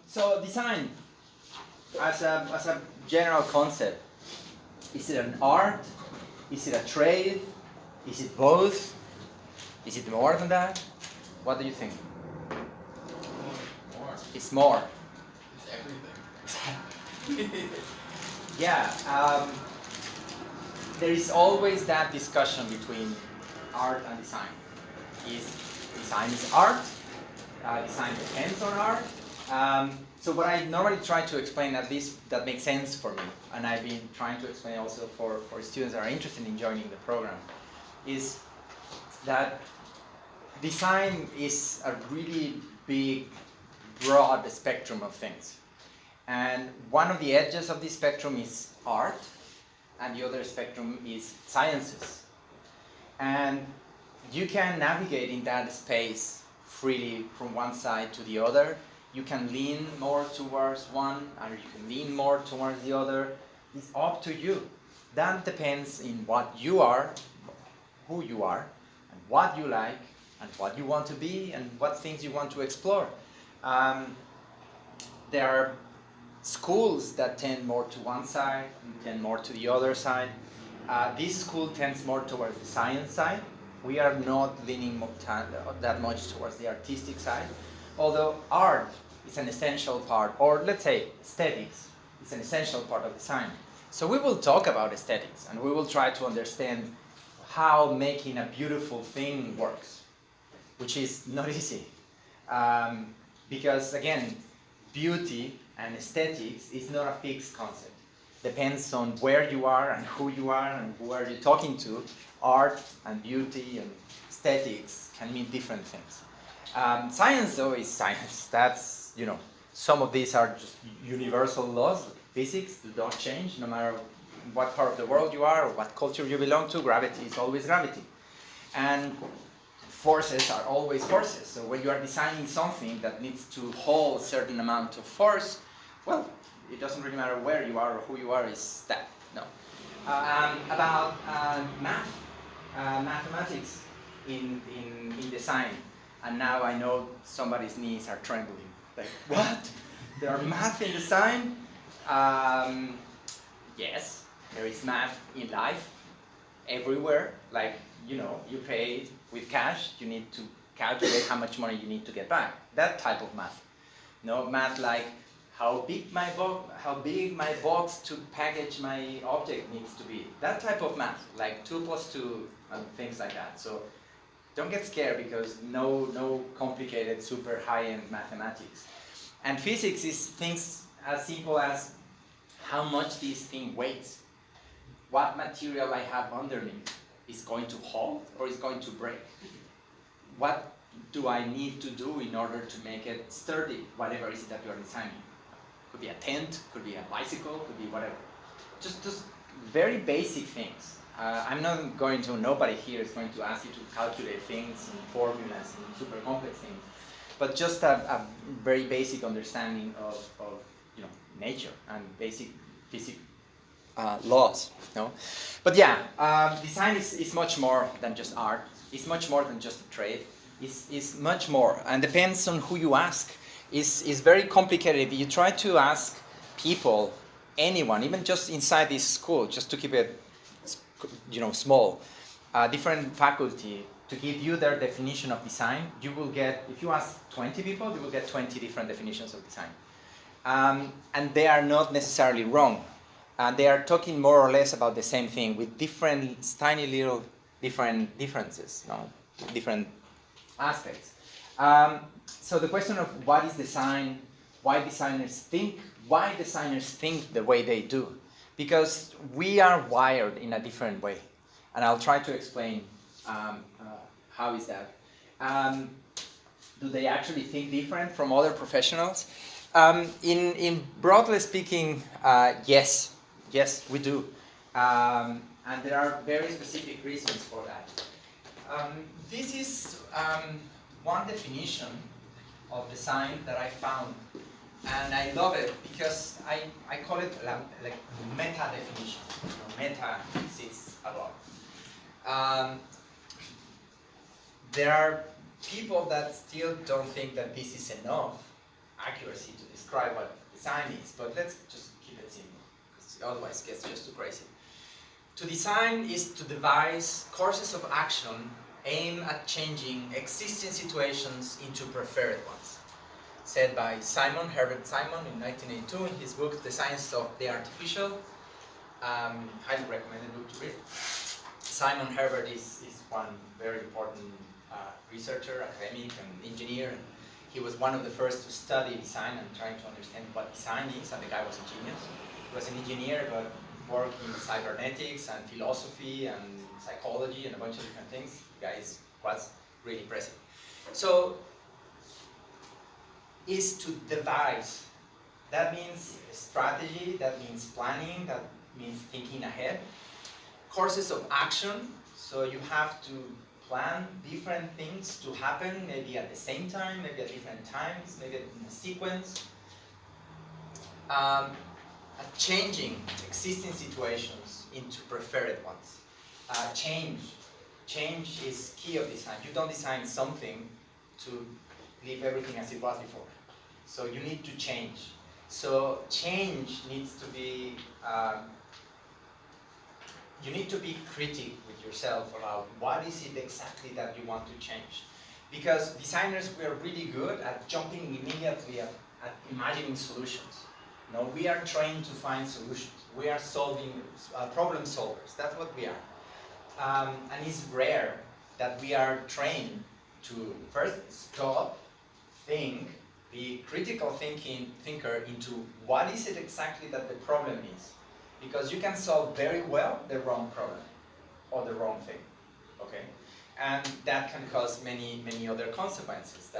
So design, as a general concept, is it an art? Is it a trade? Is it both? Is it more than that? What do you think? More. It's more. It's everything. Yeah. There is always that discussion between art and design. Is design is art? Design depends on art. So what I normally try to explain, at least that makes sense for me, and I've been trying to explain also for students that are interested in joining the program, is that design is a really big, broad spectrum of things. And one of the edges of this spectrum is art, and the other spectrum is sciences. And you can navigate in that space freely from one side to the other. You can lean more towards one, or you can lean more towards the other. It's up to you. That depends in what you are, who you are, and what you like, and what you want to be, and what things you want to explore. There are schools that tend more to one side and tend more to the other side. This school tends more towards the science side. We are not leaning that much towards the artistic side, although art is an essential part, or let's say aesthetics is an essential part of design. So we will talk about aesthetics, and we will try to understand how making a beautiful thing works, which is not easy. Because again, beauty and aesthetics is not a fixed concept. Depends on where you are and who you are and who are you talking to. Art and beauty and aesthetics can mean different things. Science, though, is science. That's, some of these are just universal laws. Physics do not change no matter what part of the world you are or what culture you belong to. Gravity is always gravity. And forces are always forces. So when you are designing something that needs to hold a certain amount of force, well, it doesn't really matter where you are or who you are, is that. No. About math, mathematics in design. And now I know somebody's knees are trembling. Like, what? There are math in design? Yes, there is math in life, everywhere. Like, you pay with cash, you need to calculate how much money you need to get back. That type of math. Math like how big my box to package my object needs to be. That type of math, like 2 + 2 and things like that. So don't get scared, because no complicated, super high-end mathematics. And physics is things as simple as how much this thing weighs. What material I have underneath is going to hold or is going to break. What do I need to do in order to make it sturdy, whatever it is that you're designing? Could be a tent, could be a bicycle, could be whatever. Just very basic things. Nobody here is going to ask you to calculate things in formulas and super complex things, but just a very basic understanding of nature and basic physics laws. But yeah, design is much more than just art. It's much more than just a trade. It's much more, and depends on who you ask. It's very complicated. If you try to ask people, anyone, even just inside this school, just to keep it small, different faculty, to give you their definition of design, you will get, if you ask 20 people, you will get 20 different definitions of design. And they are not necessarily wrong. They are talking more or less about the same thing with different, tiny little differences, different aspects. So the question of what is design, why designers think the way they do, because we are wired in a different way, and I'll try to explain how is that. Do they actually think different from other professionals? In broadly speaking, yes, we do, and there are very specific reasons for that. This is one definition of design that I found, and I love it because I call it like meta definition. Meta sits above. There are people that still don't think that this is enough, accuracy to describe what design is, but let's just keep it simple, because otherwise it gets just too crazy. To design is to devise courses of action aimed at changing existing situations into preferred ones. Said by Herbert Simon in 1982 in his book The Science of the Artificial. Highly recommended book to read. Simon Herbert is one very important researcher, academic, and engineer. And he was one of the first to study design and trying to understand what design is, and the guy was a genius. He was an engineer, but worked in cybernetics and philosophy and psychology and a bunch of different things. The guy was really impressive. So, is to devise. That means strategy, that means planning, that means thinking ahead. Courses of action, so you have to plan different things to happen, maybe at the same time, maybe at different times, maybe in a sequence. Changing existing situations into preferred ones. Change is key of design. You don't design something to leave everything as it was before. So you need to change. So change needs to be, you need to be critical with yourself about what is it exactly that you want to change. Because designers, we are really good at jumping immediately at imagining solutions. No, we are trained to find solutions. We are solving problem solvers. That's what we are. And it's rare that we are trained to first stop, think, be critical thinker into what is it exactly that the problem is. Because you can solve very well the wrong problem or the wrong thing. Okay? And that can cause many, many other consequences.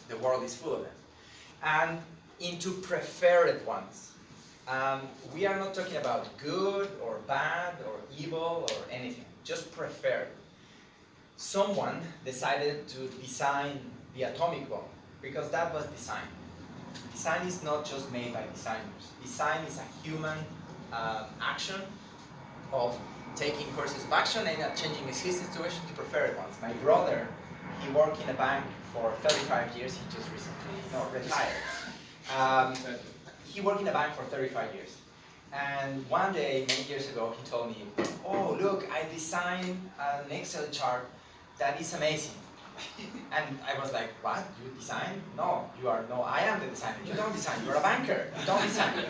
The world is full of them. And into preferred ones. We are not talking about good or bad or evil or anything, just preferred. Someone decided to design the atomic bomb because that was design. Design is not just made by designers. Design is a human action of taking courses of action and changing existing situations to preferred ones. My brother, he worked in a bank for 35 years. He just recently retired. He worked in a bank for 35 years. And one day, many years ago, he told me, oh, look, I designed an Excel chart that is amazing. And I was like, what? You design? No, I am the designer. You don't design, you're a banker. You don't design.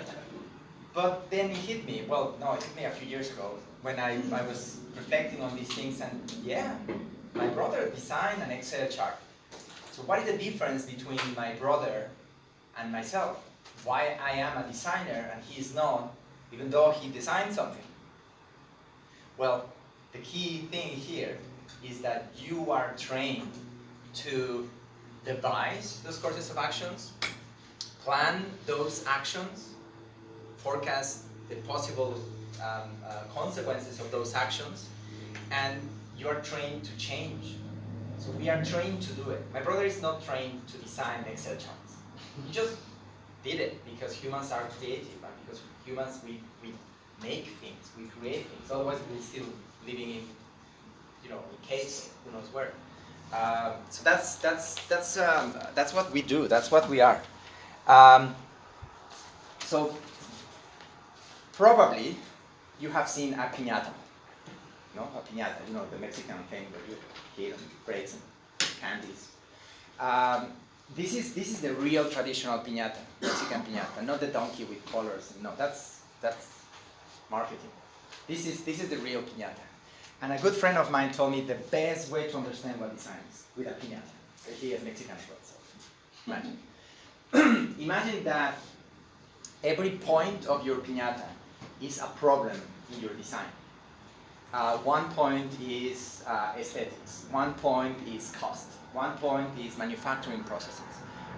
But then it hit me. Well, no, it hit me a few years ago when I was reflecting on these things, and yeah, my brother designed an Excel chart. So what is the difference between my brother and myself? Why I am a designer and he is not, even though he designed something? Well, the key thing here is that you are trained to devise those courses of actions, plan those actions, forecast the possible consequences of those actions, and you are trained to change. So we are trained to do it. My brother is not trained to design Excel charts. He just did it because humans are creative, and because humans, we make things, we create things. Otherwise, we're still living in, in caves, who knows where. So that's what we do. That's what we are. So probably you have seen a piñata. No, a piñata. The Mexican thing where you hit and breaks and candies. This is the real traditional piñata, Mexican piñata, not the donkey with colors. No, that's marketing. This is the real piñata. And a good friend of mine told me the best way to understand what design is with a piñata. He is Mexican as well, so imagine. Imagine that every point of your piñata is a problem in your design. One point is aesthetics. One point is cost. One point is manufacturing processes.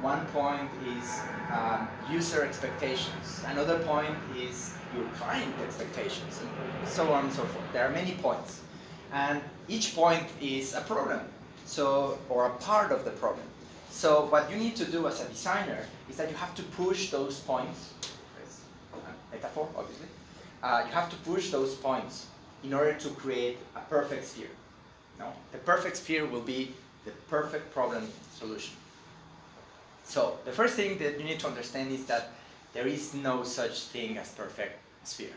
One point is user expectations. Another point is your client expectations, and so on and so forth. There are many points. And each point is a problem, or a part of the problem. So what you need to do as a designer is that you have to push those points. It's a metaphor, obviously. You have to push those points in order to create a perfect sphere. No? The perfect sphere will be the perfect problem solution. So the first thing that you need to understand is that there is no such thing as perfect sphere.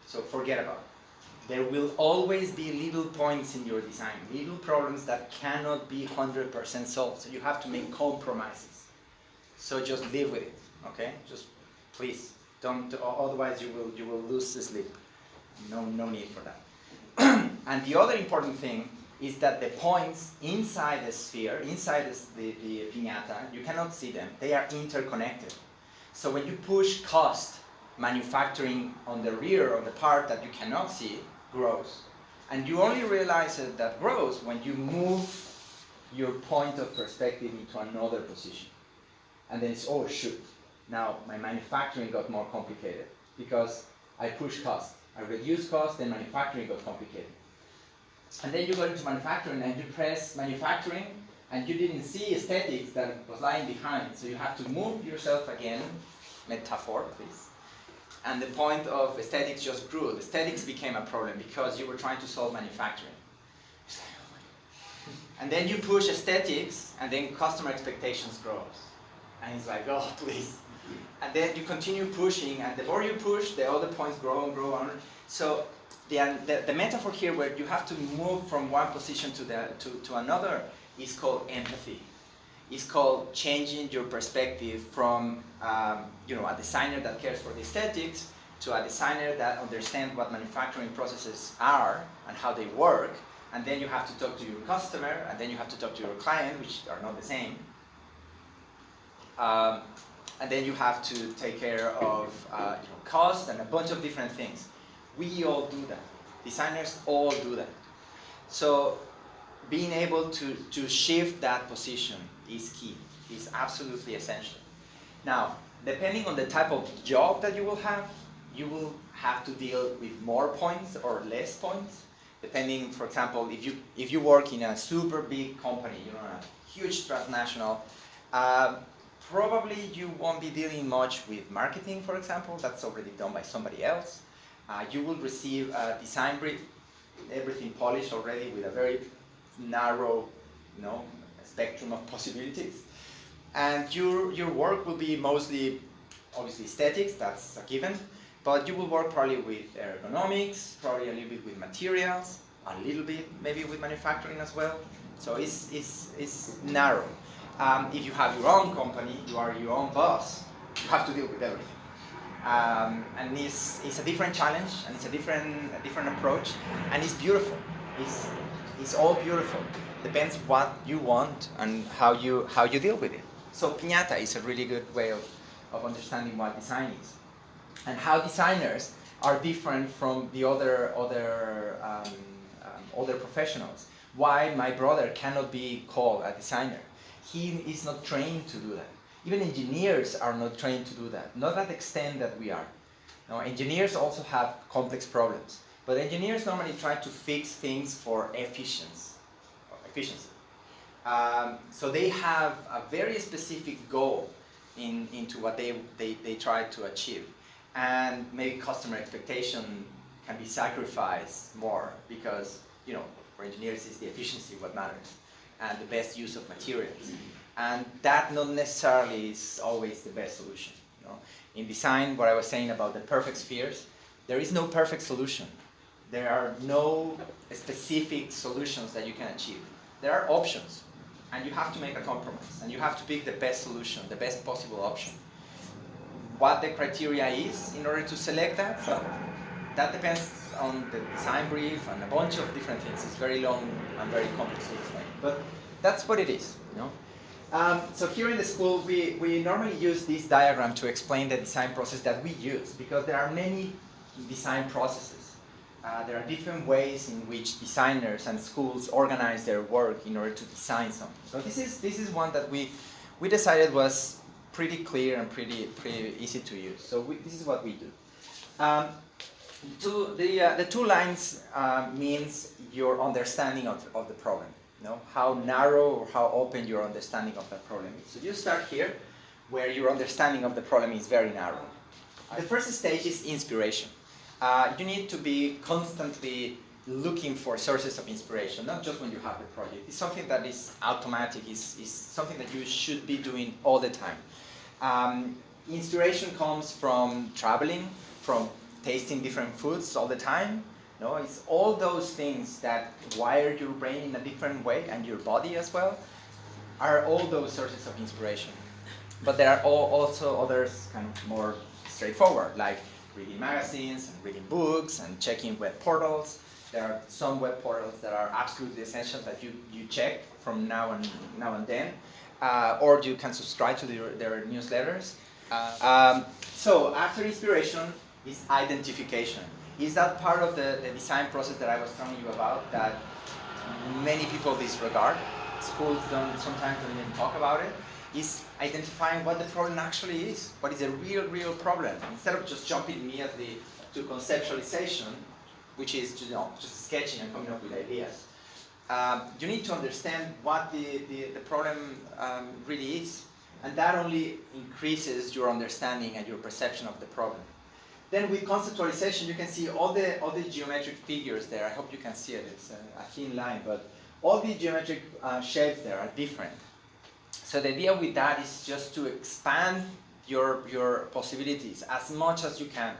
So forget about it. There will always be little points in your design, little problems that cannot be 100% solved. So you have to make compromises. So just live with it, okay? Just please don't. Otherwise, you will lose the sleep. No need for that. And the other important thing is that the points inside the sphere, inside the piñata, you cannot see them. They are interconnected. So when you push cost, manufacturing on the rear of the part that you cannot see grows. And you only realize that grows when you move your point of perspective into another position. And then it's, oh shoot, now my manufacturing got more complicated because I pushed cost. I reduced cost, then manufacturing got complicated. And then you go into manufacturing and you press manufacturing and you didn't see aesthetics that was lying behind. So you have to move yourself again, metaphor please. And the point of aesthetics just grew. Aesthetics became a problem because you were trying to solve manufacturing. And then you push aesthetics and then customer expectations grows. And it's like, oh please. And then you continue pushing, and the more you push, the other points grow and grow on. So the metaphor here where you have to move from one position to another is called empathy. It's called changing your perspective from a designer that cares for the aesthetics to a designer that understands what manufacturing processes are and how they work. And then you have to talk to your customer, and then you have to talk to your client, which are not the same. And then you have to take care of cost and a bunch of different things. We all do that. Designers all do that. So being able to shift that position is key, is absolutely essential. Now, depending on the type of job that you will have to deal with more points or less points. Depending, for example, if you work in a super big company, a huge transnational, probably you won't be dealing much with marketing, for example. That's already done by somebody else. You will receive a design brief, everything polished already with a very narrow, spectrum of possibilities. And your work will be mostly, obviously, aesthetics. That's a given. But you will work probably with ergonomics, probably a little bit with materials, a little bit maybe with manufacturing as well. So it's narrow. If you have your own company, you are your own boss, you have to deal with everything. And it's a different challenge, and it's a different approach, and it's beautiful. It's all beautiful. Depends what you want and how you deal with it. So piñata is a really good way of understanding what design is, and how designers are different from the other professionals. Why my brother cannot be called a designer? He is not trained to do that. Even engineers are not trained to do that. Not at the extent that we are. Now, engineers also have complex problems, but engineers normally try to fix things for efficiency. So they have a very specific goal into what they try to achieve. And maybe customer expectation can be sacrificed more because, for engineers it's the efficiency what matters and the best use of materials. And that not necessarily is always the best solution. In design, what I was saying about the perfect spheres, there is no perfect solution. There are no specific solutions that you can achieve. There are options, and you have to make a compromise, and you have to pick the best solution, the best possible option. What the criteria is in order to select that, well, that depends on the design brief and a bunch of different things. It's very long and very complex to explain, but that's what it is. So here in the school, we normally use this diagram to explain the design process that we use, because there are many design processes. There are different ways in which designers and schools organize their work in order to design something. So this is one that we decided was pretty clear and pretty easy to use. So this is what we do. The two lines means your understanding of the problem. How narrow or how open your understanding of that problem is. So you start here, where your understanding of the problem is very narrow. The first stage is inspiration. You need to be constantly looking for sources of inspiration, not just when you have the project. It's something that is automatic, is something that you should be doing all the time. Inspiration comes from traveling, from tasting different foods all the time. No, it's all those things that wire your brain in a different way, and your body as well, are all those sources of inspiration. But there are also others kind of more straightforward, like reading magazines and reading books and checking web portals. There are some web portals that are absolutely essential that you check from now and then, or you can subscribe to their newsletters. So after inspiration is identification. Is that part of the design process that I was telling you about that many people disregard? Schools sometimes don't even talk about it. Is identifying what the problem actually is. What is a real problem? Instead of just jumping immediately to conceptualization, which is just sketching and coming up with ideas. You need to understand what the problem really is. And that only increases your understanding and your perception of the problem. Then with conceptualization, you can see all the geometric figures there. I hope you can see it. It's a thin line, but all the geometric shapes there are different. So the idea with that is just to expand your possibilities as much as you can.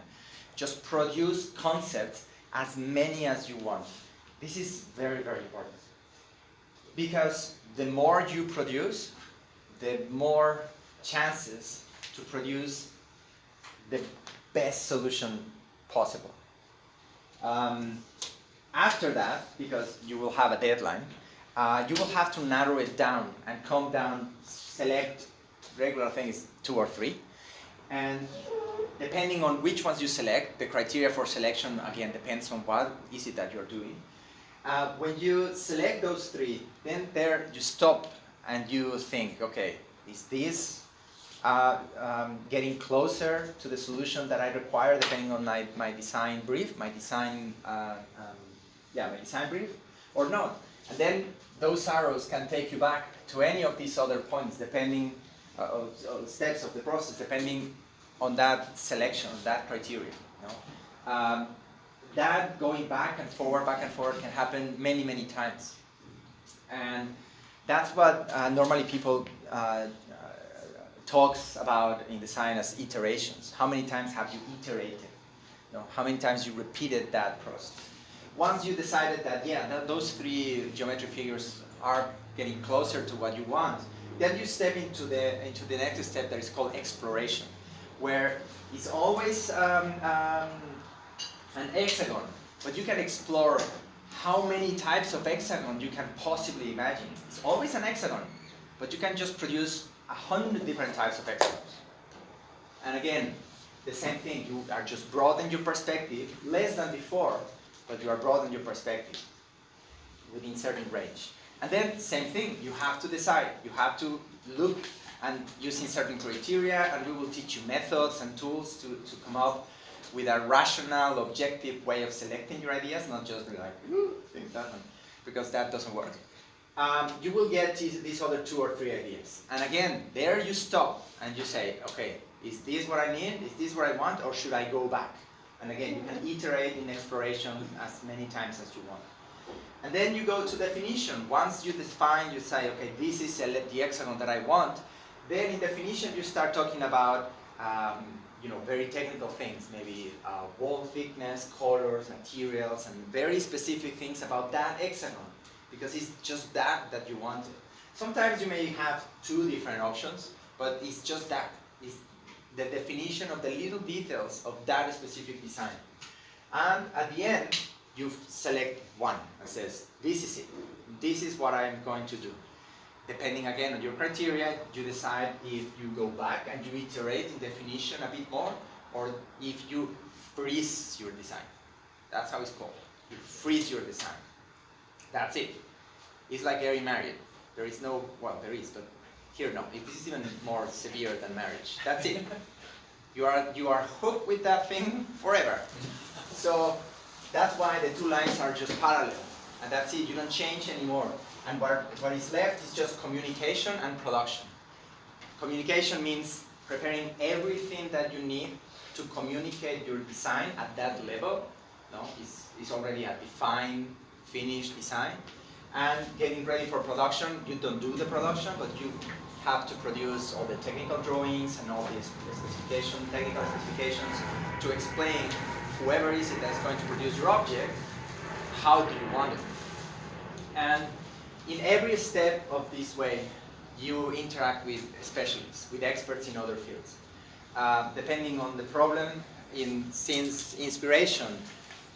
Just produce concepts, as many as you want. This is very important. Because the more you produce, the more chances to produce the best solution possible. After that, because you will have a deadline, you will have to narrow it down and come down, select regular things, 2 or 3. And depending on which ones you select, the criteria for selection, again, depends on what is it that you're doing. When you select those 3, then there you stop and you think, okay, is this getting closer to the solution that I require depending on my design brief, my design brief, or not? And then those arrows can take you back to any of these other points depending on steps of the process, depending on that selection, that criteria. You know? That going back and forward can happen many times. And that's what normally people talks about in design as iterations. How many times have you iterated? You know, how many times you repeated that process? Once you decided that, those 3 geometric figures are getting closer to what you want, then you step into the next step that is called exploration, where it's always an hexagon, but you can explore how many types of hexagon you can possibly imagine. It's always an hexagon, but you can just produce 100 different types of hexagons. And again, the same thing, you are just broadening your perspective, less than before, but you are broadening your perspective within certain range. And then, same thing, you have to decide, you have to look and using certain criteria, and we will teach you methods and tools to come up with a rational, objective way of selecting your ideas, not just be like, think that one, because that doesn't work. You will get these other 2 or 3 ideas. And again, there you stop and you say, okay, is this what I need? Is this what I want? Or should I go back? And again, you can iterate in exploration as many times as you want. And then you go to definition. Once you define, you say, okay, this is the hexagon that I want. Then in definition, you start talking about very technical things, maybe wall thickness, colors, materials, and very specific things about that hexagon, because it's just that you wanted. Sometimes you may have 2 different options, but it's just that. It's the definition of the little details of that specific design. And at the end, you select one and says, this is it. This is what I'm going to do. Depending again on your criteria, you decide if you go back and you iterate in definition a bit more, or if you freeze your design. That's how it's called. You freeze your design. That's it. It's like getting married. There is no, well, there is, but here no. This is even more severe than marriage. That's it. You are hooked with that thing forever. So that's why the 2 lines are just parallel. And that's it. You don't change anymore. And what is left is just communication and production. Communication means preparing everything that you need to communicate your design at that level. No, it's already a defined, finished design. And getting ready for production, you don't do the production, but you have to produce all the technical drawings and all these technical specifications to explain whoever is it that's going to produce your object, how do you want it. And in every step of this way, you interact with specialists, with experts in other fields. Depending on the problem, since inspiration,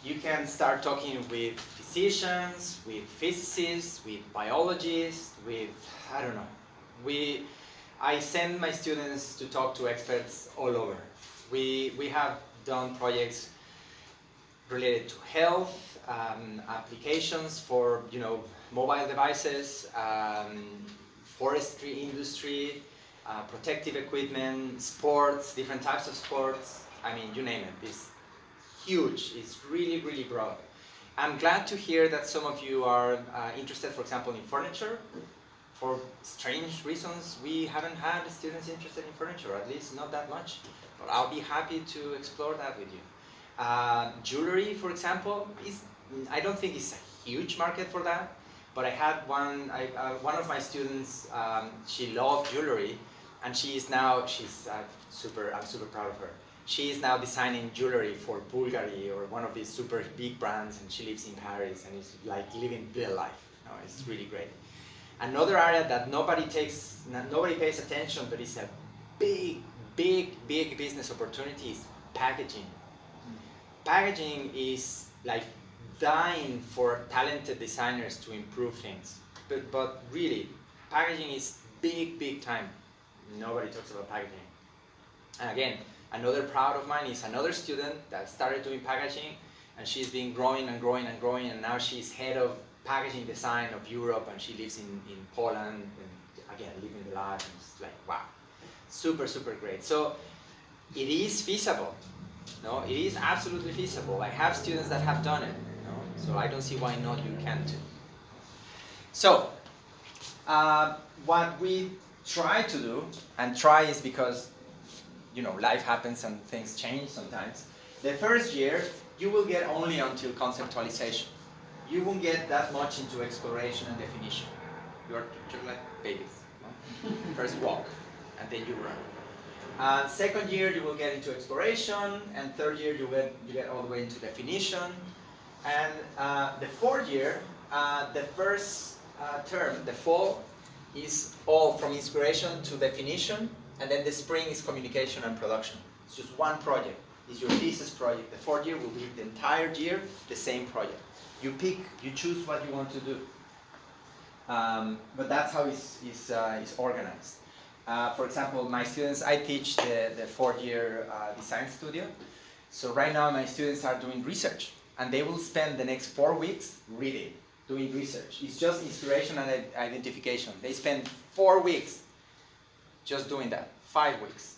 you can start talking with physicians, with physicists, with biologists, with, I don't know. I send my students to talk to experts all over. We have done projects related to health, applications for mobile devices, forestry industry, protective equipment, sports, different types of sports. I mean, you name it. It's huge. It's really, really broad. I'm glad to hear that some of you are interested, for example, in furniture. For strange reasons, we haven't had students interested in furniture, at least not that much. But I'll be happy to explore that with you. Jewelry, for example, I don't think it's a huge market for that. But I had one of my students, she loved jewelry, and I'm super proud of her. She is now designing jewelry for Bulgari or one of these super big brands, and she lives in Paris and is like living real life. It's really great. Another area that nobody pays attention, but it's a big business opportunity is packaging. Packaging is like dying for talented designers to improve things. But really, packaging is big time. Nobody talks about packaging. And again, another proud of mine is another student that started doing packaging, and she's been growing, and now she's head of packaging design of Europe, and she lives in Poland, and again, living the life, and it's like, wow. Super great. So, it is feasible. No, it is absolutely feasible. I have students that have done it. So I don't see why not you can too. So, what we try to do, and try is because, life happens and things change sometimes. The first year, you will get only until conceptualization. You won't get that much into exploration and definition. You're like babies. No? First walk, and then you run. Second year, you will get into exploration, and third year, you get all the way into definition. And the fourth year, the first term, the fall, is all from inspiration to definition, and then the spring is communication and production. It's just one project. It's your thesis project. The fourth year will be the entire year the same project. You choose what you want to do. But that's how it's organized. For example, my students, I teach the fourth year design studio. So right now my students are doing research. And they will spend the next 4 weeks reading, doing research. It's just inspiration and identification. They spend 4 weeks just doing that, 5 weeks.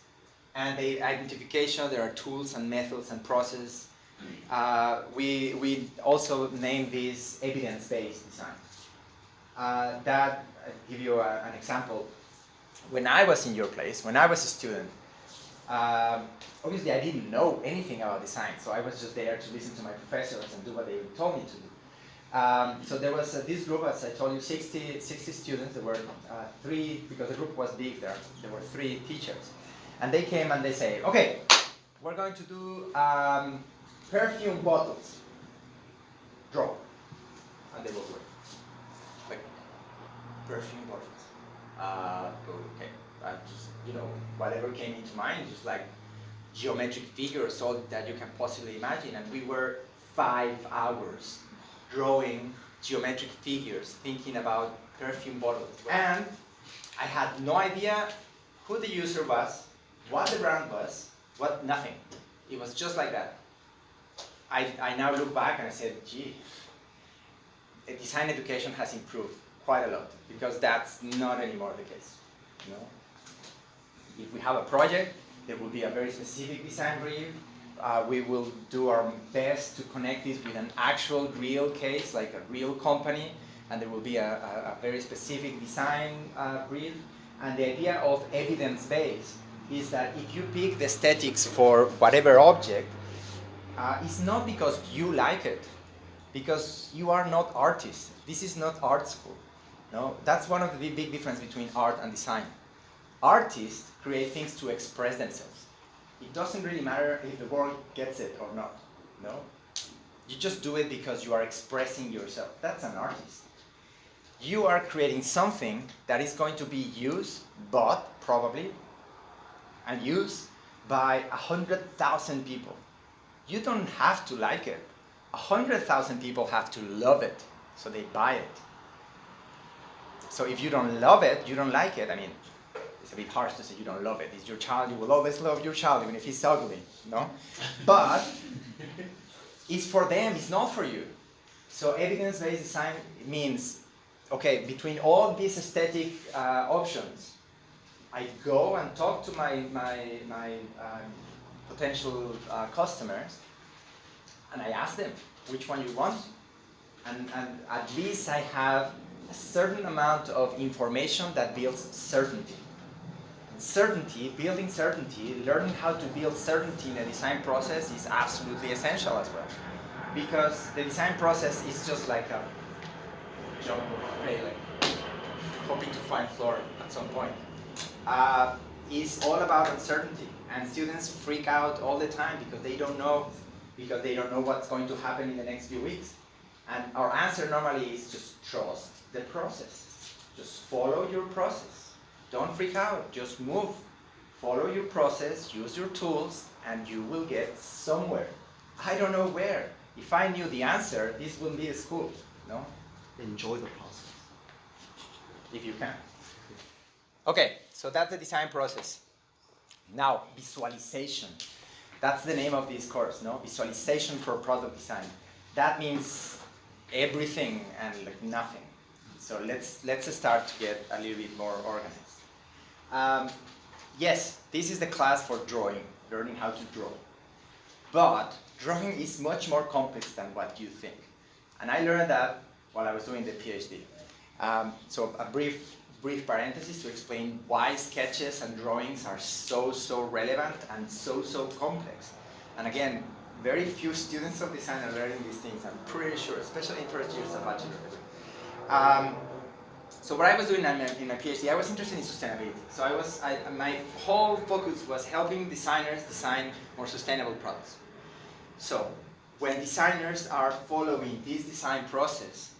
And the identification, there are tools and methods and process. We also name this evidence-based design. I'll give you an example. When I was in your place, when I was a student, obviously I didn't know anything about design, so I was just there to listen to my professors and do what they told me to do. So there was this group, as I told you, 60 students. There were 3, because the group was big there were 3 teachers. And they came and they say, okay, we're going to do perfume bottles. Draw. And they will do it. Like, perfume bottles. Okay. I just, whatever came into mind, just like geometric figures, all that you can possibly imagine. And we were 5 hours drawing geometric figures, thinking about perfume bottles. And I had no idea who the user was, what the brand was, nothing. It was just like that. I now look back and I said, gee, design education has improved quite a lot, because that's not anymore the case. If we have a project, there will be a very specific design brief. We will do our best to connect this with an actual real case, like a real company, and there will be a very specific design brief. And the idea of evidence-based is that if you pick the aesthetics for whatever object, It's not because you like it, because you are not artists. This is not art school. No, that's one of the big difference between art and design. Artists create things to express themselves. It doesn't really matter if the world gets it or not. No, you just do it because you are expressing yourself. That's an artist. You are creating something that is going to be used, bought probably, and used by 100,000 people. You don't have to like it. 100,000 people have to love it, so they buy it. So if you don't love it, you don't like it. I mean, it's a bit harsh to say you don't love it. It's your child. You will always love your child, even if he's ugly, no? But it's for them. It's not for you. So evidence-based design means, okay, between all these aesthetic options, I go and talk to my potential customers, and I ask them which one you want, and at least I have a certain amount of information that builds certainty. Certainty, building certainty, learning how to build certainty in a design process is absolutely essential as well. Because the design process is just like a jump of railing, hoping to find floor at some point. It's all about uncertainty, and students freak out all the time because they don't know what's going to happen in the next few weeks. And our answer normally is just trust the process. Just follow your process. Don't freak out, just move. Follow your process, use your tools, and you will get somewhere. I don't know where. If I knew the answer, this wouldn't be a school, no? Enjoy the process. If you can. Okay, so that's the design process. Now, visualization. That's the name of this course, no? Visualization for product design. That means everything and like nothing. So let's start to get a little bit more organized. Yes, this is the class for drawing, learning how to draw. But drawing is much more complex than what you think. And I learned that while I was doing the PhD. So a brief parenthesis to explain why sketches and drawings are so relevant and so complex. And again, very few students of design are learning these things, I'm pretty sure, especially in first years of bachelor. So what I was doing in my PhD, I was interested in sustainability. So my whole focus was helping designers design more sustainable products. So when designers are following this design process,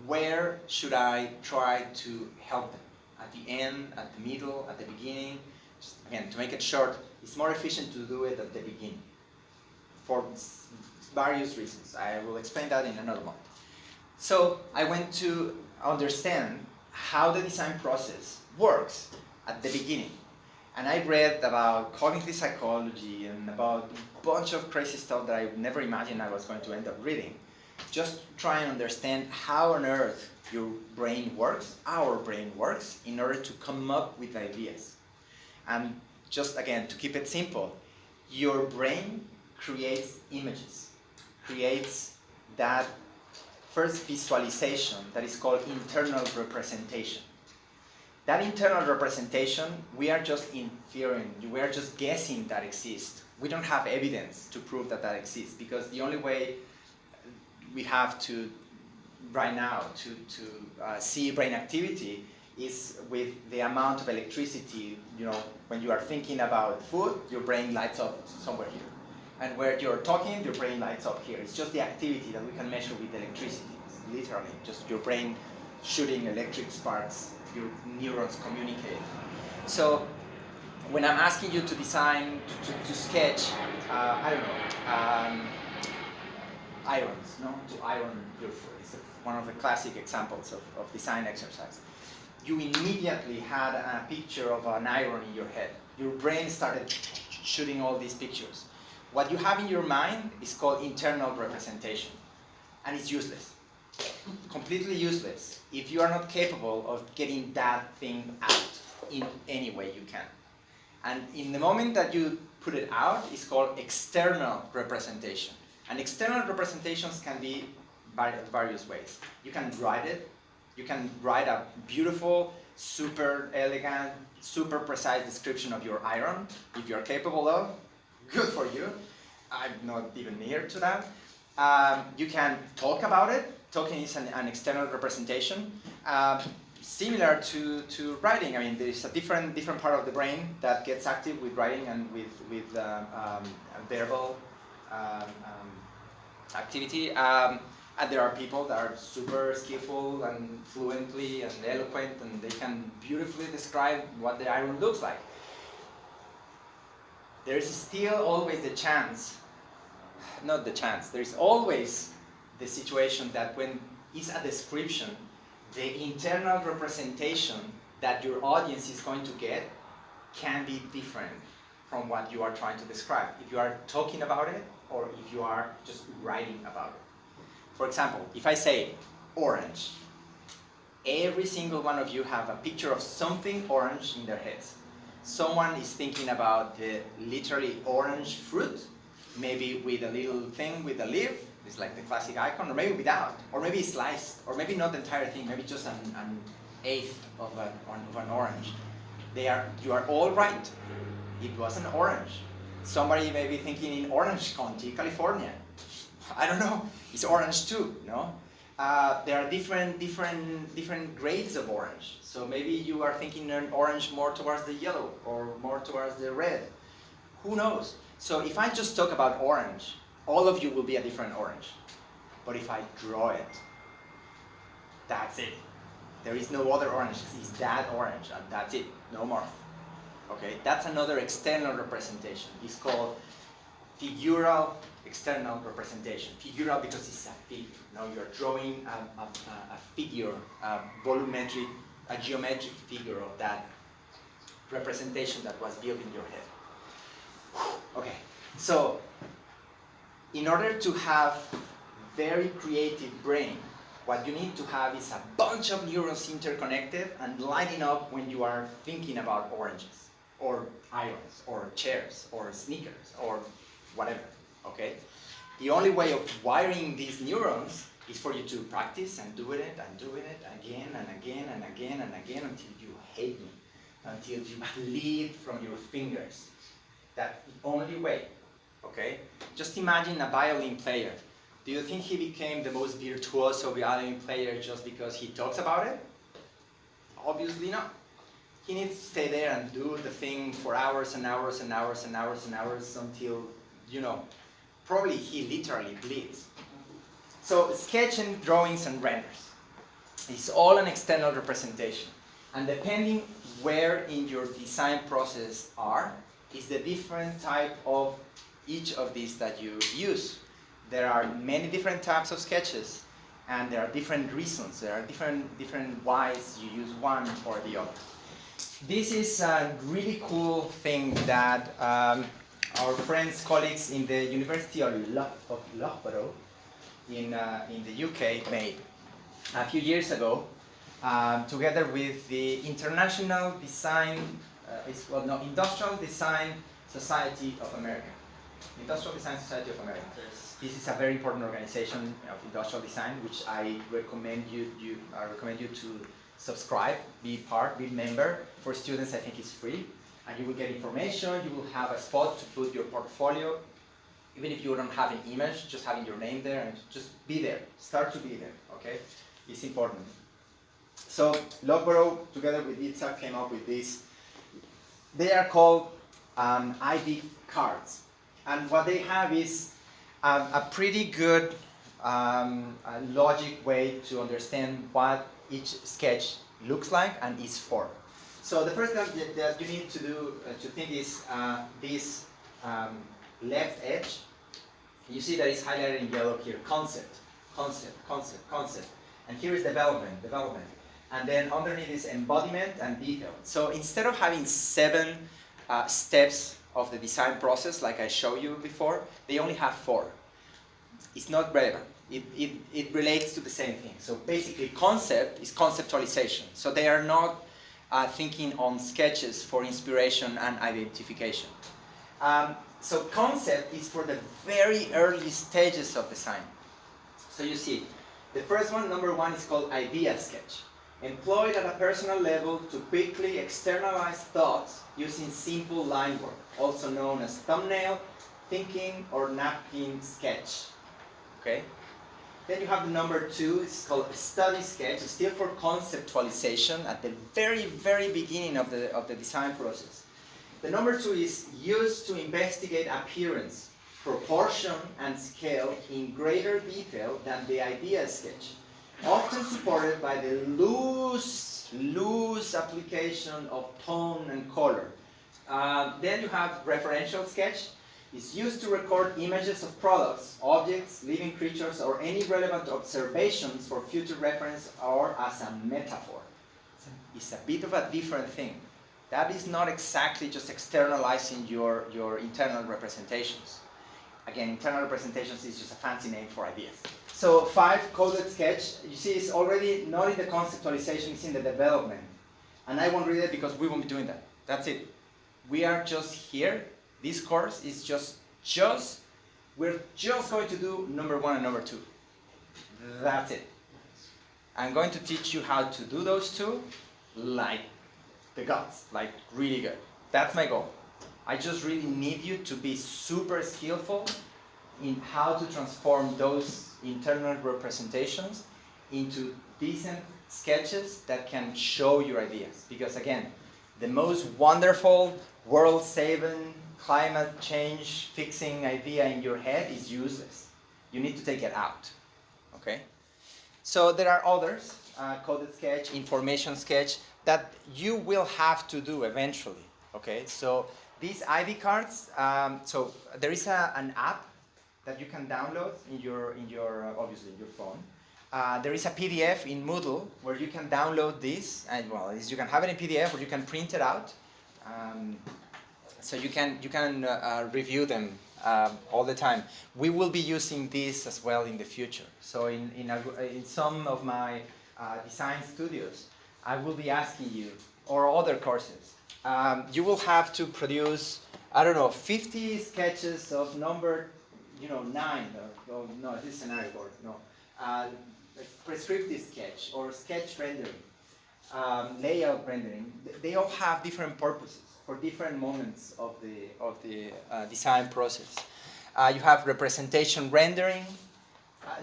where should I try to help them? At the end, at the middle, at the beginning? Just, again, to make it short, it's more efficient to do it at the beginning for various reasons. I will explain that in another moment. So I went to understand how the design process works at the beginning. And I read about cognitive psychology and about a bunch of crazy stuff that I never imagined I was going to end up reading. Just try and understand how on earth your brain works, our brain works, in order to come up with ideas. And just again, to keep it simple, your brain creates images, creates that first visualization that is called internal representation. That internal representation, we are just inferring, we are just guessing that exists. We don't have evidence to prove that exists, because the only way we have to, right now, to see brain activity is with the amount of electricity. You know, when you are thinking about food, your brain lights up somewhere here. And where you're talking, your brain lights up here. It's just the activity that we can measure with electricity. It's literally just your brain shooting electric sparks, your neurons communicate. So when I'm asking you to design, to sketch, I don't know, irons, no? To iron your foot. It's one of the classic examples of design exercise. You immediately had a picture of an iron in your head. Your brain started shooting all these pictures. What you have in your mind is called internal representation, and it's useless. Completely useless if you are not capable of getting that thing out in any way you can. And in the moment that you put it out, it's called external representation. And external representations can be various ways. You can write it. You can write a beautiful, super elegant, super precise description of your iron, if you're capable of. Good for you. I'm not even near to that. You can talk about it. Talking is an external representation. Similar to writing. I mean, there is a different part of the brain that gets active with writing and with verbal activity. And there are people that are super skillful and fluently and eloquent, and they can beautifully describe what the iron looks like. There is still always the chance, not the chance, there is always the situation that when it's a description, the internal representation that your audience is going to get can be different from what you are trying to describe. If you are talking about it, or if you are just writing about it. For example, if I say orange, every single one of you have a picture of something orange in their heads. Someone is thinking about the literally orange fruit, maybe with a little thing with a leaf, it's like the classic icon, or maybe without, or maybe sliced, or maybe not the entire thing, maybe just an eighth of an orange. You are all right. It was an orange. Somebody may be thinking in Orange County, California. I don't know. It's orange too, no? There are different grades of orange. So maybe you are thinking an orange more towards the yellow or more towards the red. Who knows? So if I just talk about orange, all of you will be a different orange. But if I draw it, that's it. There is no other orange. It's that orange, and that's it. No more. Okay, that's another external representation. It's called figural external representation. Figural because it's a figure. Now you're drawing a figure, a volumetric, a geometric figure of that representation that was built in your head. Okay, so in order to have very creative brain, what you need to have is a bunch of neurons interconnected and lining up when you are thinking about oranges, or irons, or chairs, or sneakers, or whatever, okay? The only way of wiring these neurons is for you to practice and doing it again and again and again and again until you hate me, until you bleed from your fingers. That's the only way, okay? Just imagine a violin player. Do you think he became the most virtuoso violin player just because he talks about it? Obviously not. He needs to stay there and do the thing for hours and hours and hours and hours and hours until, you know, probably he literally bleeds. So sketching, drawings, and renders. It's all an external representation. And depending where in your design process are, is the different type of each of these that you use. There are many different types of sketches, and there are different reasons. There are different whys you use one or the other. This is a really cool thing that our friends, colleagues in the University of Loughborough in the UK made a few years ago, together with the International Design, Industrial Design Society of America. Industrial Design Society of America. This is a very important organization of industrial design, which I recommend you to subscribe, be member. For students, I think it's free, and you will get information. You will have a spot to put your portfolio. Even if you don't have an image, just having your name there and just be there. Start to be there. Okay, it's important. So Loughborough, together with ITSA, came up with this. They are called ID cards, and what they have is a pretty good logic way to understand what each sketch looks like and is for. So the first thing that you need to do to think is this left edge. You see that it's highlighted in yellow here. Concept. And here is development. And then underneath is embodiment and detail. So instead of having 7 steps of the design process like I showed you before, they only have 4. It's not relevant. It relates to the same thing. So basically concept is conceptualization. So they are not thinking on sketches for inspiration and identification. So concept is for the very early stages of design. So you see, the first one, number 1, is called idea sketch. Employed at a personal level to quickly externalize thoughts using simple line work, also known as thumbnail, thinking or napkin sketch. Okay? Then you have the number 2, it's called a study sketch. It's still for conceptualization at the very, very beginning of the design process. The number 2 is used to investigate appearance, proportion, and scale in greater detail than the idea sketch, often supported by the loose application of tone and color. Then you have referential sketch. It's used to record images of products, objects, living creatures, or any relevant observations for future reference or as a metaphor. It's a bit of a different thing. That is not exactly just externalizing your internal representations. Again, internal representations is just a fancy name for ideas. So 5, coded sketch, you see it's already not in the conceptualization, it's in the development. And I won't read it because we won't be doing that. That's it. We are just here. This course is we're just going to do number 1 and number 2. That's it. I'm going to teach you how to do those two like the gods, like really good. That's my goal. I just really need you to be super skillful in how to transform those internal representations into decent sketches that can show your ideas. Because again, the most wonderful, world-saving, climate change fixing idea in your head is useless. You need to take it out. Okay? So there are others, coded sketch, information sketch, that you will have to do eventually. Okay? So these ID cards, so there is an app that you can download in your obviously in your phone. There is a PDF in Moodle where you can download this, and well, you can have it in PDF or you can print it out. So you can review them all the time. We will be using this as well in the future. So in some of my design studios, I will be asking you, or other courses, you will have to produce, I don't know, 50 sketches of number, 9. Or no, this is scenario board. No, prescriptive sketch or sketch rendering, layout rendering. They all have different purposes for different moments of the design process. You have representation rendering.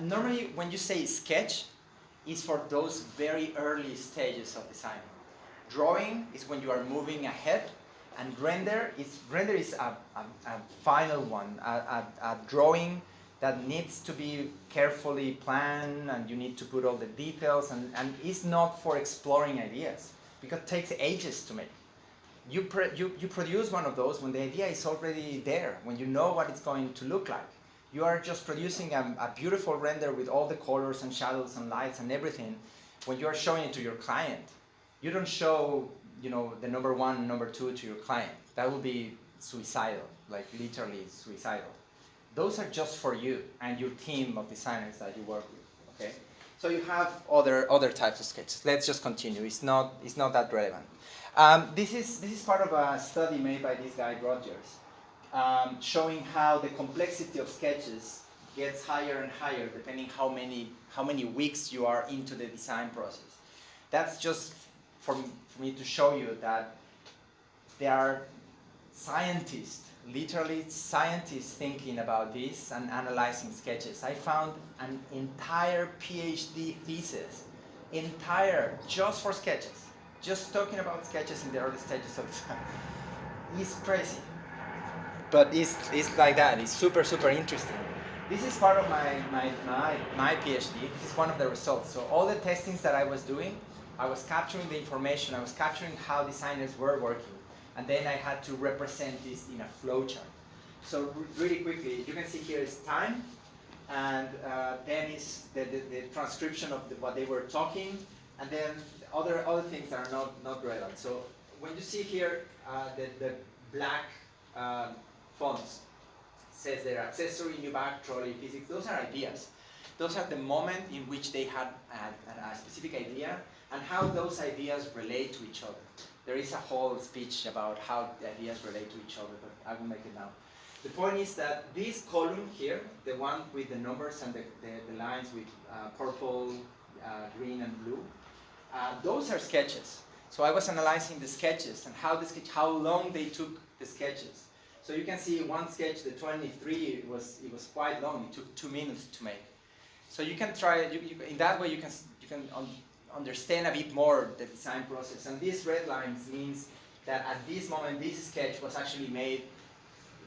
Normally, when you say sketch, it's for those very early stages of design. Drawing is when you are moving ahead, and render is a final one, a drawing that needs to be carefully planned, and you need to put all the details, and it's not for exploring ideas, because it takes ages to make. You produce one of those when the idea is already there, when you know what it's going to look like. You are just producing a beautiful render with all the colors and shadows and lights and everything when you are showing it to your client. You don't show, the number 1 and number 2 to your client. That would be suicidal, like literally suicidal. Those are just for you and your team of designers that you work with, okay? So you have other types of sketches. Let's just continue. It's not that relevant. This is part of a study made by this guy Rogers, showing how the complexity of sketches gets higher and higher depending how many weeks you are into the design process. That's just for me to show you that there are scientists, literally scientists, thinking about this and analyzing sketches. I found an entire PhD thesis, just for sketches, just talking about sketches in the early stages of design. It's crazy, but it's like that. It's super, super interesting. This is part of my PhD. This is one of the results. So all the testings that I was doing, I was capturing the information, I was capturing how designers were working, and then I had to represent this in a flowchart. So really quickly, you can see here is time, and then is the transcription of what they were talking, and then other things that are not relevant. So when you see here the black fonts, says they're accessory, new bag, trolley, physics, those are ideas. Those are the moment in which they had a specific idea and how those ideas relate to each other. There is a whole speech about how the ideas relate to each other, but I will make it now. The point is that this column here, the one with the numbers and the lines with purple, green, and blue, those are sketches. So I was analyzing the sketches and how long they took the sketches. So you can see one sketch, the 23, it was quite long. It took 2 minutes to make. So you can try it. In that way, you can understand a bit more the design process. And these red lines means that at this moment, this sketch was actually made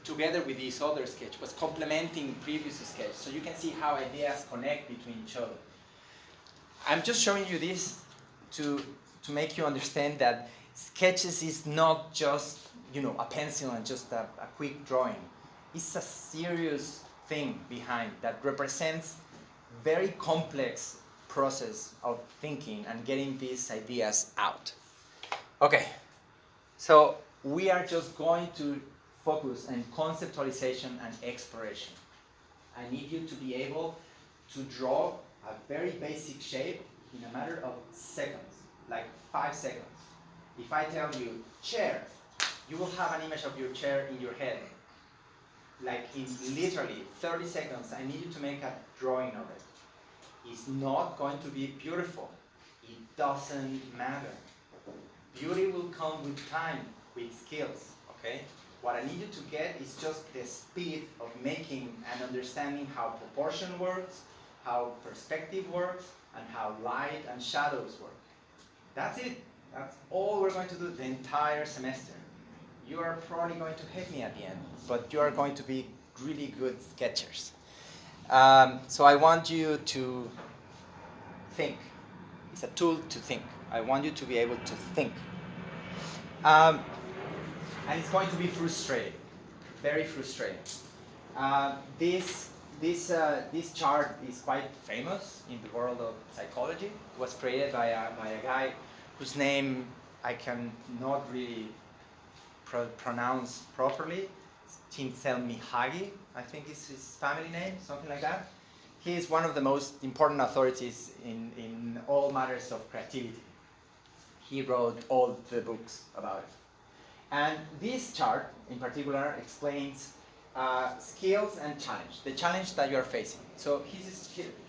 together with this other sketch, was complementing previous sketch. So you can see how ideas connect between each other. I'm just showing you this to make you understand that sketches is not just, you know, a pencil and just a quick drawing. It's a serious thing behind that represents very complex process of thinking and getting these ideas out. Okay, so we are just going to focus on conceptualization and exploration. I need you to be able to draw a very basic shape in a matter of seconds, like 5 seconds. If I tell you chair, you will have an image of your chair in your head. Like in literally 30 seconds, I need you to make a drawing of it. It's not going to be beautiful. It doesn't matter. Beauty will come with time, with skills, okay? What I need you to get is just the speed of making and understanding how proportion works, how perspective works, and how light and shadows work. That's it. That's all we're going to do the entire semester. You are probably going to hate me at the end, but you are going to be really good sketchers. So I want you to think. It's a tool to think. I want you to be able to think. And it's going to be frustrating, very frustrating. This chart is quite famous in the world of psychology. It was created by a guy whose name I cannot really pronounce properly. Csikszentmihalyi, I think is his family name, something like that. He is one of the most important authorities in all matters of creativity. He wrote all the books about it. And this chart, in particular, explains skills and challenge, the challenge that you're facing. So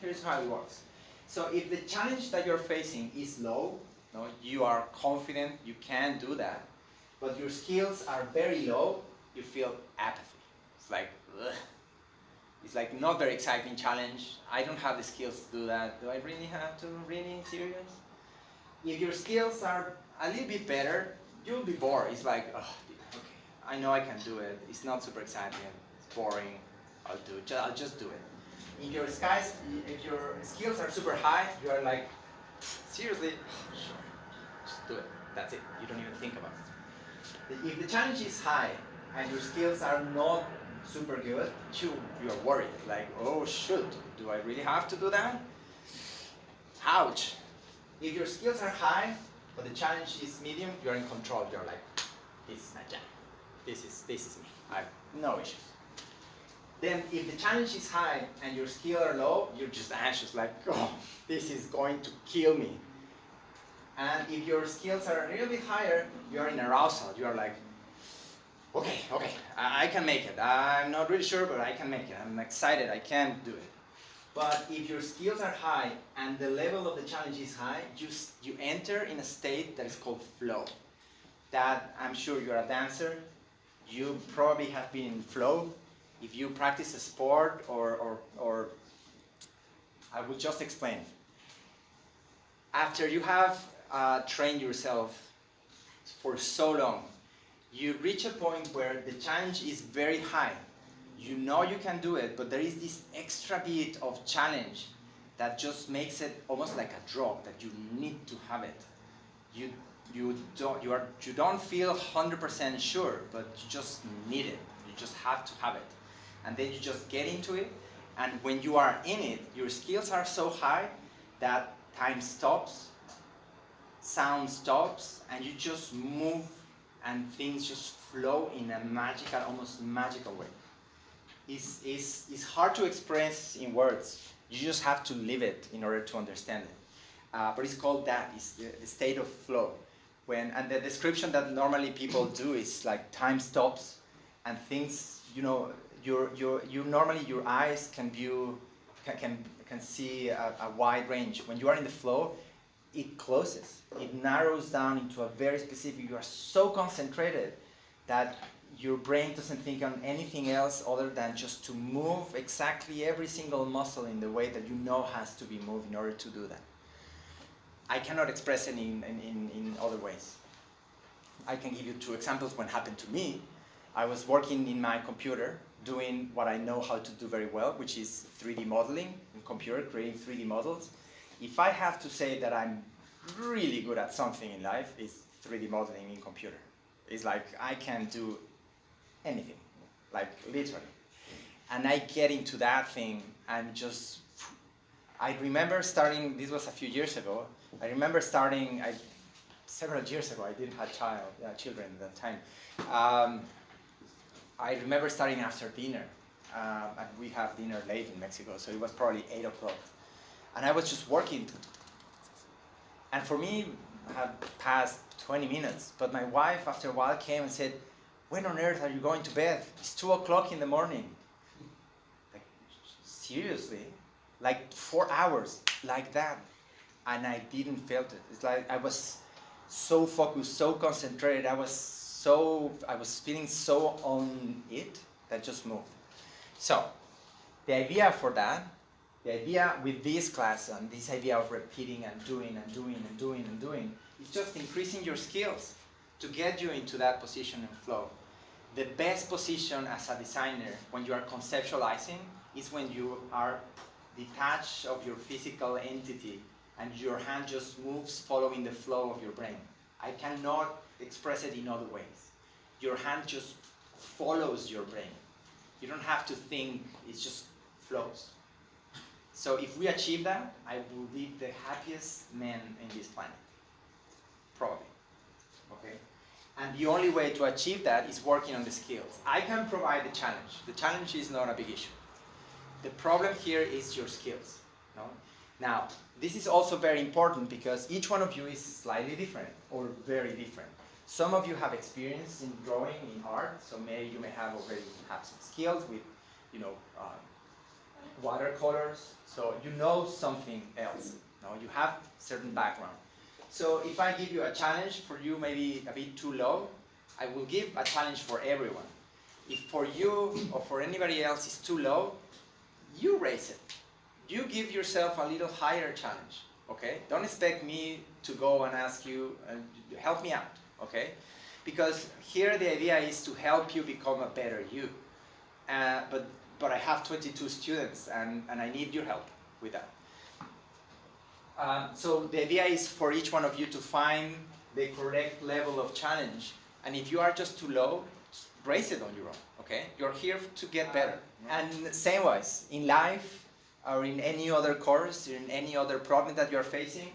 here's how it works. So if the challenge that you're facing is low, no, you are confident you can do that, but your skills are very low, you feel apathy. It's like, ugh. It's like not very exciting challenge. I don't have the skills to do that. Do I really have to? Really serious? If your skills are a little bit better, you'll be bored. It's like, oh, okay, I know I can do it. It's not super exciting. It's boring. I'll do it. I'll just do it. If your skills are super high, you are like, seriously, sure, just do it. That's it. You don't even think about it. If the challenge is high and your skills are not super good, you're worried. Like, oh shoot, do I really have to do that? Ouch. If your skills are high, but the challenge is medium, you're in control. You're like, this is my jam. This is me. I have no issues. Then if the challenge is high and your skills are low, you're just anxious, like, oh, this is going to kill me. And if your skills are a little bit higher, you're in arousal. You're like, okay, I can make it. I'm not really sure, but I can make it. I'm excited, I can do it. But if your skills are high and the level of the challenge is high, you enter in a state that is called flow. That, I'm sure you're a dancer, you probably have been in flow. If you practice a sport or I will just explain. After you have trained yourself for so long, you reach a point where the challenge is very high. You know you can do it, but there is this extra bit of challenge that just makes it almost like a drug that you need to have it. You don't feel 100% sure, but you just need it. You just have to have it. And then you just get into it, and when you are in it, your skills are so high that time stops, sound stops, and you just move and things just flow in a magical, almost magical way. It's hard to express in words. You just have to live it in order to understand it. But it's called that. It's the state of flow. And the description that normally people do is like time stops and things, you know, normally your eyes can see a wide range. When you are in the flow, it closes. It narrows down into a very specific. You are so concentrated that your brain doesn't think on anything else other than just to move exactly every single muscle in the way that you know has to be moved in order to do that. I cannot express it in other ways. I can give you 2 examples when it happened to me. I was working in my computer doing what I know how to do very well, which is 3D modeling in computer, creating 3D models. If I have to say that I'm really good at something in life, it's 3D modeling in computer. It's like I can do anything, like literally. And I get into that thing and just, I remember starting, this was a few years ago, I remember starting, several years ago, I didn't have children at that time. I remember starting after dinner, and we have dinner late in Mexico, so it was probably 8 o'clock. And I was just working. And for me, it had passed 20 minutes, but my wife after a while came and said, when on earth are you going to bed? It's 2 o'clock in the morning. Like, seriously? Like 4 hours, like that. And I didn't feel it. It's like I was so focused, so concentrated, I was feeling so on it that just moved. So, the idea for that, the idea with this class and this idea of repeating and doing and doing and doing and doing, is just increasing your skills to get you into that position and flow. The best position as a designer when you are conceptualizing is when you are detached of your physical entity and your hand just moves following the flow of your brain. I cannot express it in other ways. Your hand just follows your brain. You don't have to think, it just flows. So if we achieve that, I will be the happiest man in this planet. Probably. Okay? And the only way to achieve that is working on the skills. I can provide the challenge. The challenge is not a big issue. The problem here is your skills. No? Now, this is also very important because each one of you is slightly different or very different. Some of you have experience in drawing, in art, so you may have already have some skills with, watercolors, so you know something else. No? You have certain background. So if I give you a challenge for you maybe a bit too low, I will give a challenge for everyone. If for you or for anybody else is too low, you raise it. You give yourself a little higher challenge, okay? Don't expect me to go and ask you, help me out, okay? Because here the idea is to help you become a better you. But I have 22 students and I need your help with that. So the idea is for each one of you to find the correct level of challenge. And if you are just too low, raise it on your own, okay? You're here to get better. And same wise, in life or in any other course, in any other problem that you're facing,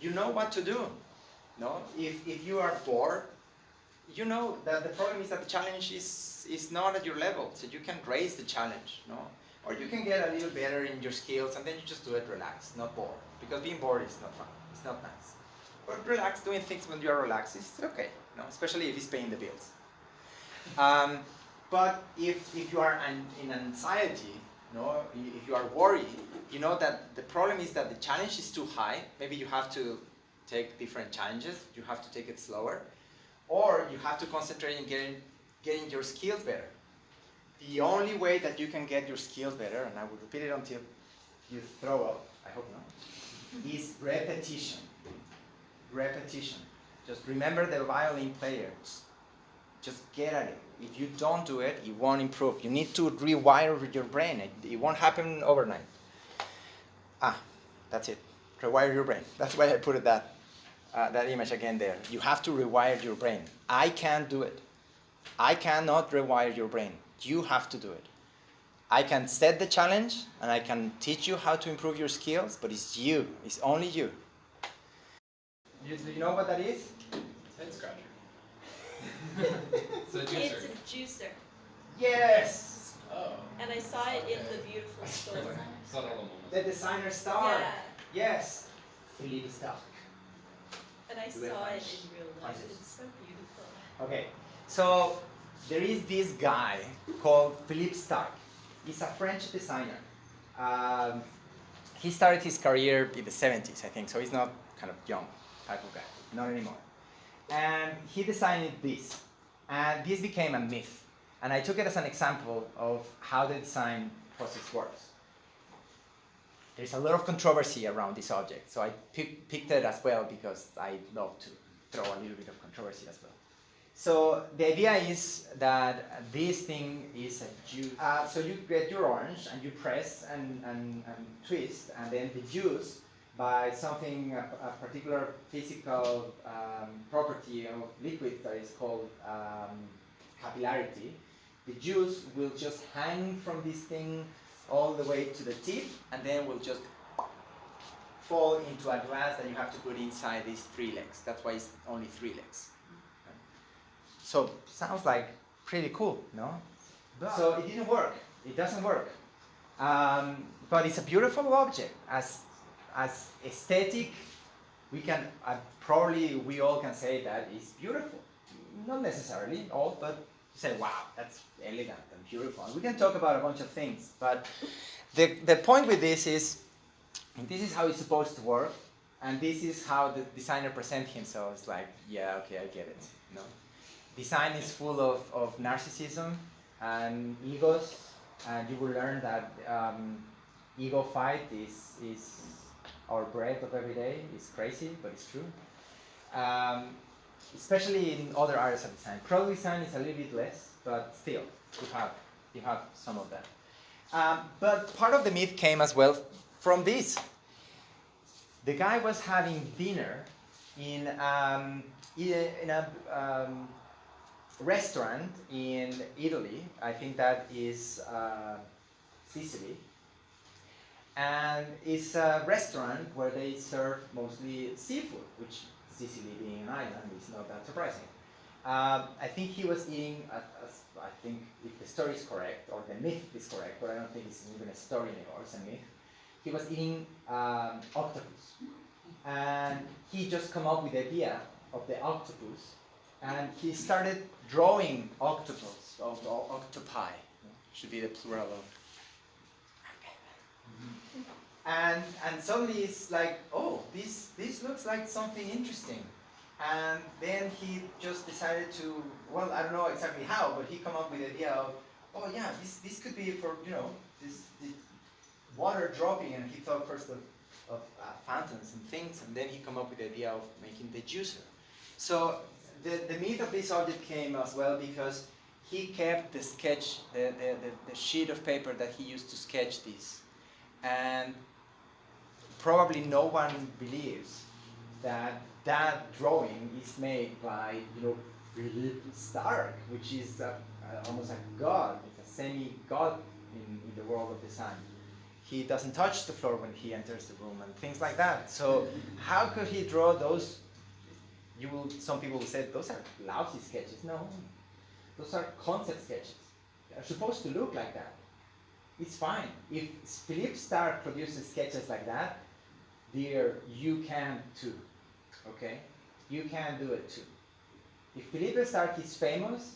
you know what to do. No? If you are bored, you know that the problem is that the challenge is not at your level, so you can raise the challenge, no? Or you can get a little better in your skills and then you just do it relaxed, not bored. Because being bored is not fun, it's not nice. But relax, doing things when you are relaxed is okay, no? Especially if it's paying the bills. But if you are in anxiety, no? If you are worried, you know that the problem is that the challenge is too high. Maybe you have to take different challenges, you have to take it slower. Or you have to concentrate on getting your skills better. The only way that you can get your skills better, and I will repeat it until you throw up, I hope not, is repetition. Repetition. Just remember the violin player. Just get at it. If you don't do it, it won't improve. You need to rewire your brain. It won't happen overnight. That's it. Rewire your brain. That's why I put it that image again there. You have to rewire your brain. I can't do it. I cannot rewire your brain. You have to do it. I can set the challenge and I can teach you how to improve your skills, but it's you. It's only you. Do you know what that is? Head scratcher. It's a juicer. Yes! Oh. And I saw it in the beautiful store. The designer star. Yeah. Yes. Philippe Starck. And I Do we have saw it French? in real life. Francis? It's so beautiful. Okay, so there is this guy called Philippe Starck. He's a French designer. He started his career in the 70s, I think, so he's not kind of young type of guy, not anymore. And he designed this. And this became a myth. And I took it as an example of how the design process works. There's a lot of controversy around this object, so I picked it as well because I love to throw a little bit of controversy as well. So the idea is that this thing is a juice. So you get your orange and you press and twist, and then the juice, by something, a particular physical property of liquid that is called capillarity, the juice will just hang from this thing all the way to the tip, and then will just fall into a glass that you have to put inside these 3 legs. That's why it's only 3 legs. So sounds like pretty cool, no? So it didn't work. It doesn't work. But it's a beautiful object. As aesthetic, we can probably we all can say that it's beautiful. Not necessarily all, but say, wow, that's elegant and beautiful. And we can talk about a bunch of things, but the point with this is how it's supposed to work, and this is how the designer presents himself. It's like, yeah, okay, I get it. No, design is full of narcissism and egos, and you will learn that ego fight is our bread of every day. It's crazy, but it's true. Especially in other areas of design. Product design is a little bit less, but still, you have some of that. But part of the myth came as well from this. The guy was having dinner in a restaurant in Italy. I think that is Sicily. And it's a restaurant where they serve mostly seafood, which Sicily being an island is not that surprising. I think he was eating, I think if the story is correct, or the myth is correct, but I don't think it's even a story anymore, it's a myth. He was eating octopus. And he just came up with the idea of the octopus, and he started drawing octopus, of octopi, should be the plural of. And suddenly it's like, oh, this looks like something interesting. And then he just decided to, well, I don't know exactly how, but he came up with the idea of, oh yeah, this could be for, this water dropping, and he thought first of fountains and things, and then he came up with the idea of making the juicer. So the myth of this object came as well because he kept the sketch, the sheet of paper that he used to sketch this. And probably no one believes that drawing is made by, Philippe Starck, which is almost a god, a semi-god in the world of design. He doesn't touch the floor when he enters the room and things like that. So how could he draw those? Some people will say those are lousy sketches. No, those are concept sketches. They're supposed to look like that. It's fine. If Philippe Starck produces sketches like that, dear, you can too. Okay? You can do it too. If Philippe Starck is famous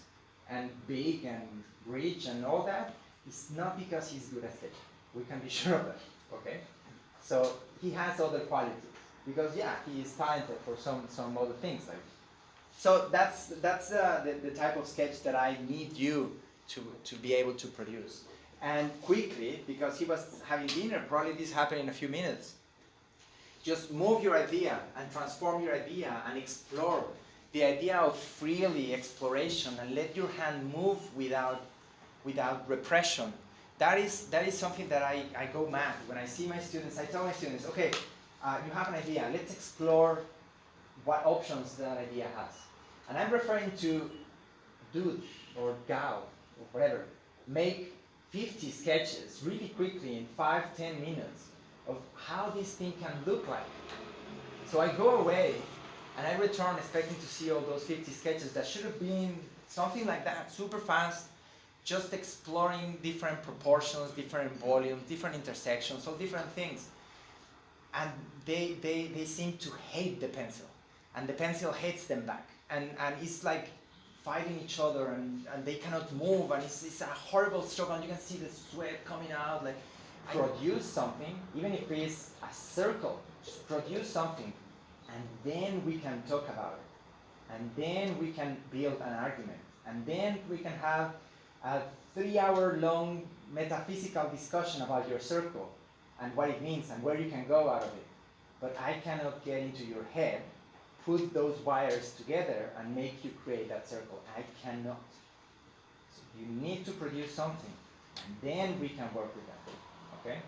and big and rich and all that, it's not because he's good at sketching. We can be sure of that. Okay? So he has other qualities. Because yeah, he is talented for some other things. So that's the type of sketch that I need you to be able to produce. And quickly, because he was having dinner, probably this happened in a few minutes. Just move your idea and transform your idea and explore. The idea of freely exploration and let your hand move without repression. That is something that I go mad. When I see my students, I tell my students, okay, you have an idea, let's explore what options that idea has. And I'm referring to dude or gal or whatever. Make 50 sketches really quickly in 5-10 minutes of how this thing can look like. So I go away and I return expecting to see all those 50 sketches that should have been something like that, super fast, just exploring different proportions, different volumes, different intersections, all different things. And they seem to hate the pencil, and the pencil hates them back. And it's like fighting each other, and they cannot move, and it's a horrible struggle, and you can see the sweat coming out. Like, produce something, even if it's a circle, just produce something, and then we can talk about it. And then we can build an argument. And then we can have a 3-hour long metaphysical discussion about your circle and what it means and where you can go out of it. But I cannot get into your head, put those wires together and make you create that circle. I cannot. So you need to produce something, and then we can work with that. Okay?